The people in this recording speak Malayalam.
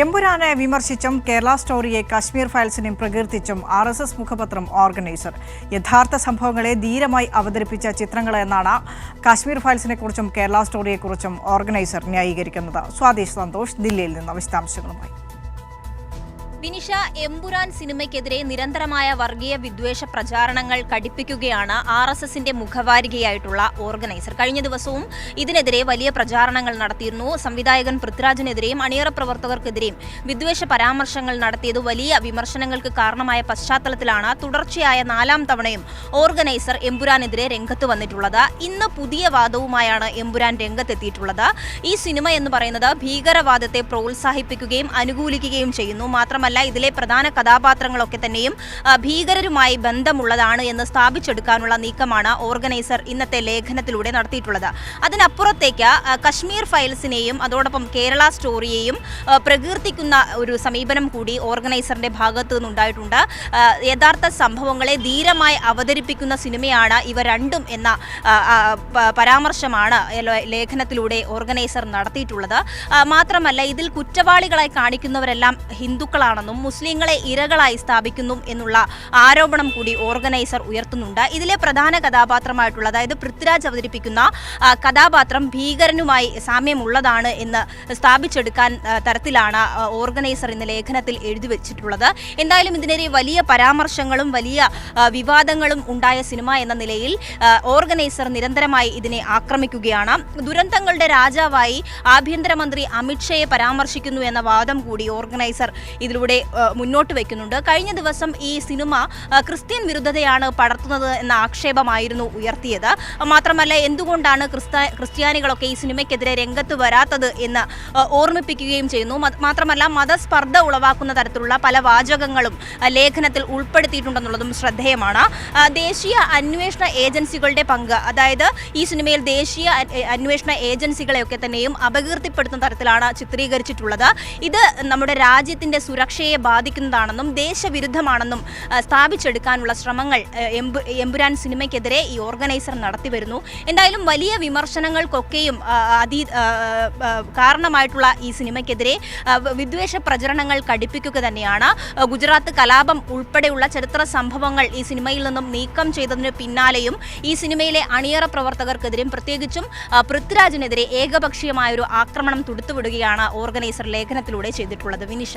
എമ്പുരാനെ വിമർശിച്ചും കേരള സ്റ്റോറിയെ കശ്മീർ ഫയൽസിനെയും പ്രകീർത്തിച്ചും RSS മുഖപത്രം ഓർഗനൈസർ യഥാർത്ഥ സംഭവങ്ങളെ ധീരമായി അവതരിപ്പിച്ച ചിത്രങ്ങൾ എന്നാണ് കശ്മീർ ഫയൽസിനെക്കുറിച്ചും കേരള സ്റ്റോറിയെക്കുറിച്ചും ഓർഗനൈസർ ന്യായീകരിക്കുന്നത്. സ്വാദേശ് സന്തോഷ് ദില്ലിയിൽ നിന്ന് വിശദാംശങ്ങളുമായി. വിനിഷ, എമ്പുരാൻ സിനിമയ്ക്കെതിരെ നിരന്തരമായ വർഗീയ വിദ്വേഷ പ്രചാരണങ്ങൾ കടുപ്പിക്കുകയാണ് RSSന്റെ മുഖവാരികയായിട്ടുള്ള ഓർഗനൈസർ. കഴിഞ്ഞ ദിവസവും ഇതിനെതിരെ വലിയ പ്രചാരണങ്ങൾ നടത്തിയിരുന്നു. സംവിധായകൻ പൃഥ്വിരാജിനെതിരെയും അണിയറ പ്രവർത്തകർക്കെതിരെയും വിദ്വേഷ പരാമർശങ്ങൾ നടത്തിയത് വലിയ വിമർശനങ്ങൾക്ക് കാരണമായ പശ്ചാത്തലത്തിലാണ് തുടർച്ചയായ 4ാം തവണയും ഓർഗനൈസർ എമ്പുരാനെതിരെ രംഗത്ത് വന്നിട്ടുള്ളത്. ഇന്ന് പുതിയ വാദവുമായാണ് എമ്പുരാൻ രംഗത്തെത്തിയിട്ടുള്ളത്. ഈ സിനിമ എന്ന് പറയുന്നത് ഭീകരവാദത്തെ പ്രോത്സാഹിപ്പിക്കുകയും അനുകൂലിക്കുകയും ചെയ്യുന്നു. മാത്രമല്ല, ഇതിലെ പ്രധാന കഥാപാത്രങ്ങളൊക്കെ തന്നെയും ഭീകരരുമായി ബന്ധമുള്ളതാണ് എന്ന് സ്ഥാപിച്ചെടുക്കാനുള്ള നീക്കമാണ് ഓർഗനൈസർ ഇന്നത്തെ ലേഖനത്തിലൂടെ നടത്തിയിട്ടുള്ളത്. അതിനപ്പുറത്തേക്ക് കശ്മീർ ഫയൽസിനെയും അതോടൊപ്പം കേരള സ്റ്റോറിയെയും പ്രകീർത്തിക്കുന്ന ഒരു സമീപനം കൂടി ഓർഗനൈസറിന്റെ ഭാഗത്തു നിന്നുണ്ടായിട്ടുണ്ട്. യഥാർത്ഥ സംഭവങ്ങളെ ധീരമായി അവതരിപ്പിക്കുന്ന സിനിമയാണ് ഇവ രണ്ടും എന്ന പരാമർശമാണ് ലേഖനത്തിലൂടെ ഓർഗനൈസർ നടത്തിയിട്ടുള്ളത്. മാത്രമല്ല, ഇതിൽ കുറ്റവാളികളായി കാണിക്കുന്നവരെല്ലാം ഹിന്ദുക്കളാണെന്നും മുസ്ലിങ്ങളെ ഇരകളായി സ്ഥാപിക്കുന്നു എന്നുള്ള ആരോപണം കൂടി ഓർഗനൈസർ ഉയർത്തുന്നുണ്ട്. ഇതിലെ പ്രധാന കഥാപാത്രമായിട്ടുള്ള, അതായത് പൃഥ്വിരാജ് അവതരിപ്പിക്കുന്ന കഥാപാത്രം ഭീകരനുമായി സാമ്യമുള്ളതാണ് എന്ന് സ്ഥാപിച്ചെടുക്കാൻ തരത്തിലാണ് ഓർഗനൈസർ ഇന്ന് ലേഖനത്തിൽ എഴുതി വെച്ചിട്ടുള്ളത്. എന്തായാലും ഇതിനെതിരെ വലിയ പരാമർശങ്ങളും വലിയ വിവാദങ്ങളും ഉണ്ടായ സിനിമ എന്ന നിലയിൽ ഓർഗനൈസർ നിരന്തരമായി ഇതിനെ ആക്രമിക്കുകയാണ്. ദുരന്തങ്ങളുടെ രാജാവായി ആഭ്യന്തരമന്ത്രി അമിത്ഷയെ പരാമർശിക്കുന്നു എന്ന വാദം കൂടി ഓർഗനൈസർ ഇതിലൂടെ മുന്നോട്ട് വയ്ക്കുന്നുണ്ട്. കഴിഞ്ഞ ദിവസം ഈ സിനിമ ക്രിസ്ത്യൻ വിരുദ്ധതയാണ് പടർത്തുന്നത് എന്ന ആക്ഷേപമായിരുന്നു ഉയർത്തിയത്. മാത്രമല്ല, എന്തുകൊണ്ടാണ് ക്രിസ്ത്യാനികളൊക്കെ ഈ സിനിമയ്ക്കെതിരെ രംഗത്ത് വരാത്തത് എന്ന് ഓർമ്മിപ്പിക്കുകയും ചെയ്യുന്നു. മാത്രമല്ല, മതസ്പർദ്ധ ഉളവാക്കുന്ന തരത്തിലുള്ള പല വാചകങ്ങളും ലേഖനത്തിൽ ഉൾപ്പെടുത്തിയിട്ടുണ്ടെന്നുള്ളതും ശ്രദ്ധേയമാണ്. ദേശീയ അന്വേഷണ ഏജൻസികളുടെ പങ്ക്, അതായത് ഈ സിനിമയിൽ ദേശീയ അന്വേഷണ ഏജൻസികളെയൊക്കെ തന്നെയും അപകീർത്തിപ്പെടുത്തുന്ന തരത്തിലാണ് ചിത്രീകരിച്ചിട്ടുള്ളത്. ഇത് നമ്മുടെ രാജ്യത്തിന്റെ സുരക്ഷയെ ബാധിക്കുന്നതാണെന്നും ദേശവിരുദ്ധമാണെന്നും സ്ഥാപിച്ചെടുക്കാനുള്ള ശ്രമങ്ങൾ എമ്പുരാൻ സിനിമയ്ക്കെതിരെ ഈ ഓർഗനൈസർ നടത്തിവരുന്നു. എന്തായാലും വലിയ വിമർശനങ്ങൾക്കൊക്കെയും കാരണമായിട്ടുള്ള ഈ സിനിമയ്ക്കെതിരെ വിദ്വേഷ പ്രചരണങ്ങൾ കടുപ്പിക്കുക തന്നെയാണ്. ഗുജറാത്ത് കലാപം ഉൾപ്പെടെയുള്ള ചരിത്ര സംഭവങ്ങൾ ഈ സിനിമയിൽ നിന്നും നീക്കം ചെയ്തതിന് പിന്നാലെയും ഈ സിനിമയിലെ അണിയറ പ്രവർത്തകർക്കെതിരെയും പ്രത്യേകിച്ചും പൃഥ്വിരാജിനെതിരെ ഏകപക്ഷീയമായൊരു ആക്രമണം തൊടുത്തുവിടുകയാണ് ഓർഗനൈസർ ലേഖനത്തിലൂടെ ചെയ്തിട്ടുള്ളത്. വിനിഷ.